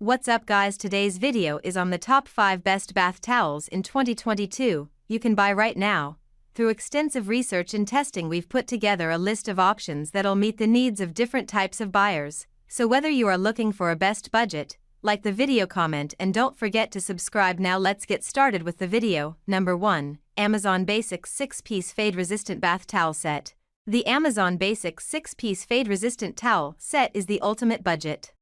What's up guys, today's video is on the top 5 best bath towels in 2022 you can buy right now. Through extensive research and testing we've put together a list of options that'll meet the needs of different types of buyers. So whether you are looking for a best budget, like the video, comment and don't forget to subscribe. Now let's get started with the video. Number 1. Amazon Basics 6-piece fade resistant bath towel set. The Amazon Basics 6-piece fade resistant towel set is the ultimate budget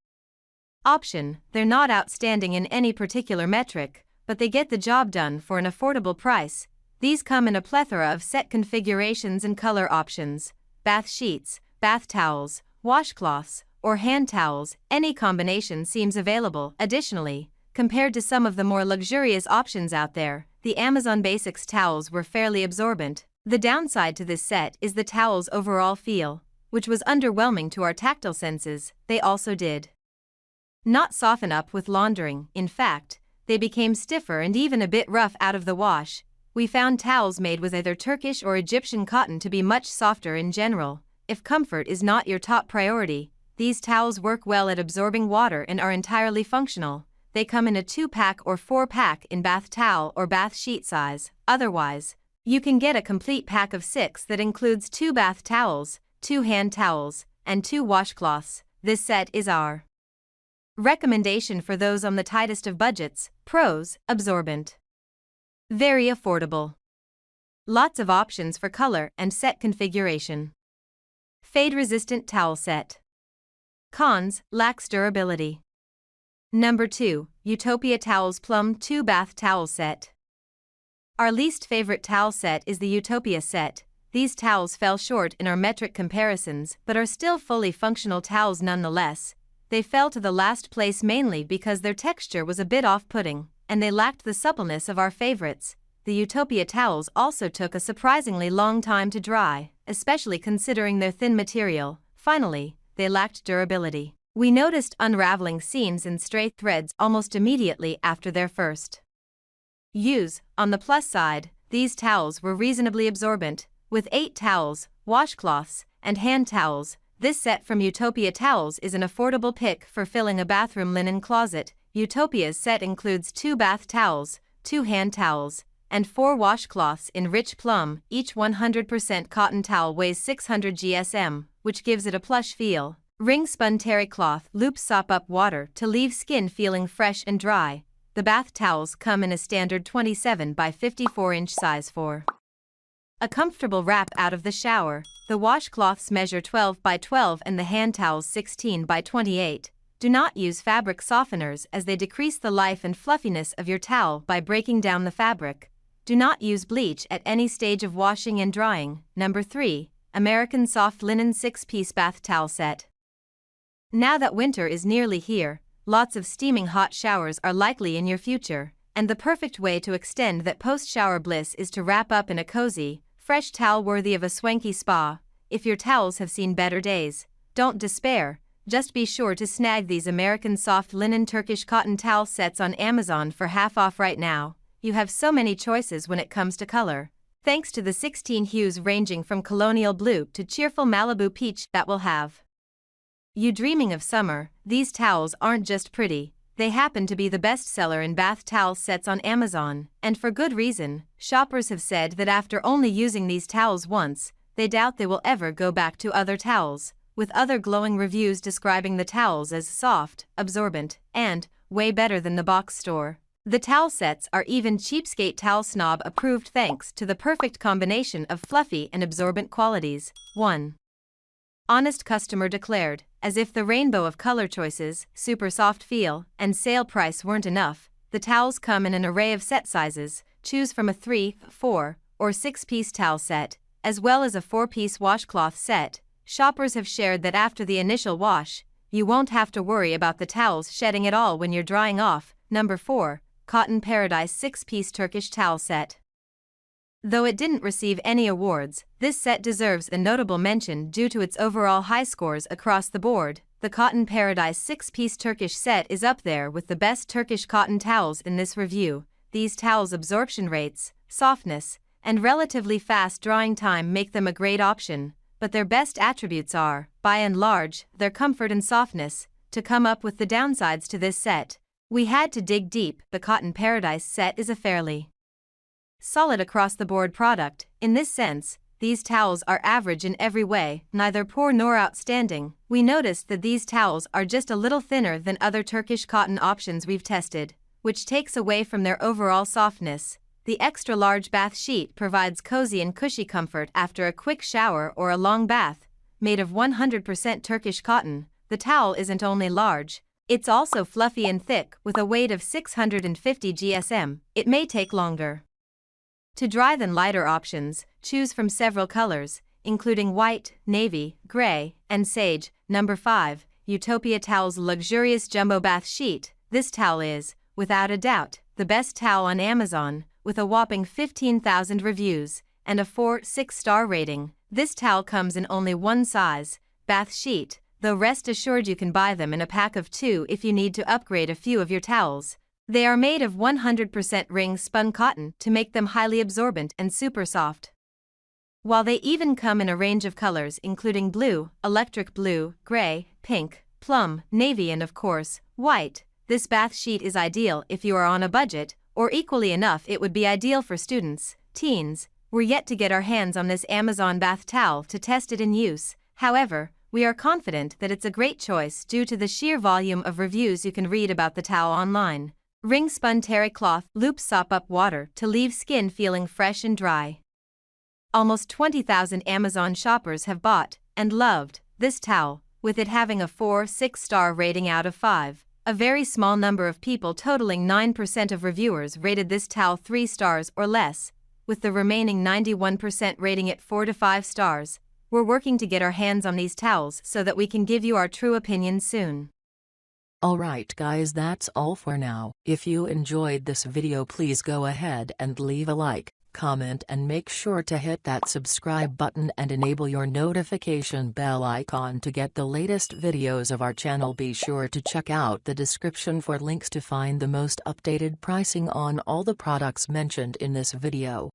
option. They're not outstanding in any particular metric, but they get the job done for an affordable price. These come in a plethora of set configurations and color options: bath sheets, bath towels, washcloths, or hand towels. Any combination seems available. Additionally, compared to some of the more luxurious options out there, the Amazon Basics towels were fairly absorbent. The downside to this set is the towel's overall feel, which was underwhelming to our tactile senses. They also did not soften up with laundering. In fact, they became stiffer and even a bit rough out of the wash. We found towels made with either Turkish or Egyptian cotton to be much softer in general. If comfort is not your top priority, these towels work well at absorbing water and are entirely functional. They come in a 2-pack or 4-pack in bath towel or bath sheet size. Otherwise, you can get a complete pack of 6 that includes 2 bath towels, 2 hand towels, and 2 washcloths. This set is our recommendation for those on the tightest of budgets. Pros: absorbent, very affordable, lots of options for color and set configuration. Fade-resistant towel set. Cons: lacks durability. Number 2. Utopia Towels Plum 2 Bath Towel Set. Our least favorite towel set is the Utopia set. These towels fell short in our metric comparisons but are still fully functional towels nonetheless. They fell to the last place mainly because their texture was a bit off-putting, and they lacked the suppleness of our favorites. The Utopia towels also took a surprisingly long time to dry, especially considering their thin material. Finally, they lacked durability. We noticed unraveling seams and stray threads almost immediately after their first use. On the plus side, these towels were reasonably absorbent. With 8 towels, washcloths, and hand towels, this set from Utopia Towels is an affordable pick for filling a bathroom linen closet. Utopia's set includes 2 bath towels, 2 hand towels, and 4 washcloths in rich plum. Each 100% cotton towel weighs 600 GSM, which gives it a plush feel. Ring-spun terry cloth loops sop up water to leave skin feeling fresh and dry. The bath towels come in a standard 27 by 54 inch size for a comfortable wrap out of the shower. The washcloths measure 12 by 12 and the hand towels 16 by 28. Do not use fabric softeners as they decrease the life and fluffiness of your towel by breaking down the fabric. Do not use bleach at any stage of washing and drying. Number 3. American Soft Linen 6-piece Bath Towel Set. Now that winter is nearly here, lots of steaming hot showers are likely in your future, and the perfect way to extend that post-shower bliss is to wrap up in a cozy, fresh towel worthy of a swanky spa. If your towels have seen better days, don't despair. Just be sure to snag these American Soft Linen Turkish Cotton Towel Sets on Amazon for half off right now. You have so many choices when it comes to color, thanks to the 16 hues ranging from colonial blue to cheerful Malibu peach that will have you dreaming of summer. These towels aren't just pretty, they happen to be the best seller in bath towel sets on Amazon, and for good reason. Shoppers have said that after only using these towels once, they doubt they will ever go back to other towels, with other glowing reviews describing the towels as soft, absorbent, and way better than the box store. The towel sets are even cheapskate towel snob approved thanks to the perfect combination of fluffy and absorbent qualities. 1. Honest customer declared. As if the rainbow of color choices, super soft feel, and sale price weren't enough, the towels come in an array of set sizes. Choose from a 3, 4, or 6-piece towel set, as well as a 4-piece washcloth set. Shoppers have shared that after the initial wash, you won't have to worry about the towels shedding at all when you're drying off. Number 4. Cotton Paradise 6-piece Turkish Towel Set. Though it didn't receive any awards, this set deserves a notable mention due to its overall high scores across the board. The Cotton Paradise 6-piece Turkish set is up there with the best Turkish cotton towels in this review. These towels' absorption rates, softness, and relatively fast drying time make them a great option, but their best attributes are, by and large, their comfort and softness. To come up with the downsides to this set, we had to dig deep. The Cotton Paradise set is a fairly solid across-the-board product. In this sense, these towels are average in every way, neither poor nor outstanding. We noticed that these towels are just a little thinner than other Turkish cotton options we've tested, which takes away from their overall softness. The extra-large bath sheet provides cozy and cushy comfort after a quick shower or a long bath. Made of 100% Turkish cotton, the towel isn't only large, it's also fluffy and thick. With a weight of 650 GSM, it may take longer to dry than lighter options. Choose from several colors, including white, navy, gray, and sage. Number 5. Utopia Towels Luxurious Jumbo Bath Sheet. This towel is, without a doubt, the best towel on Amazon, with a whopping 15,000 reviews and a 4.6-star rating. This towel comes in only one size, bath sheet, though rest assured you can buy them in a pack of 2 if you need to upgrade a few of your towels. They are made of 100% ring-spun cotton to make them highly absorbent and super soft. While they even come in a range of colors including blue, electric blue, gray, pink, plum, navy and of course, white, this bath sheet is ideal if you are on a budget, or equally enough it would be ideal for students, teens. We're yet to get our hands on this Amazon bath towel to test it in use. However, we are confident that it's a great choice due to the sheer volume of reviews you can read about the towel online. Ring-spun terry cloth loops sop up water to leave skin feeling fresh and dry. Almost 20,000 Amazon shoppers have bought and loved this towel, with it having a 4.6-star rating out of 5. A very small number of people, totaling 9% of reviewers, rated this towel 3 stars or less, with the remaining 91% rating it 4 to 5 stars. We're working to get our hands on these towels so that we can give you our true opinions soon. Alright guys, that's all for now. If you enjoyed this video, please go ahead and leave a like, comment and make sure to hit that subscribe button and enable your notification bell icon to get the latest videos of our channel. Be sure to check out the description for links to find the most updated pricing on all the products mentioned in this video.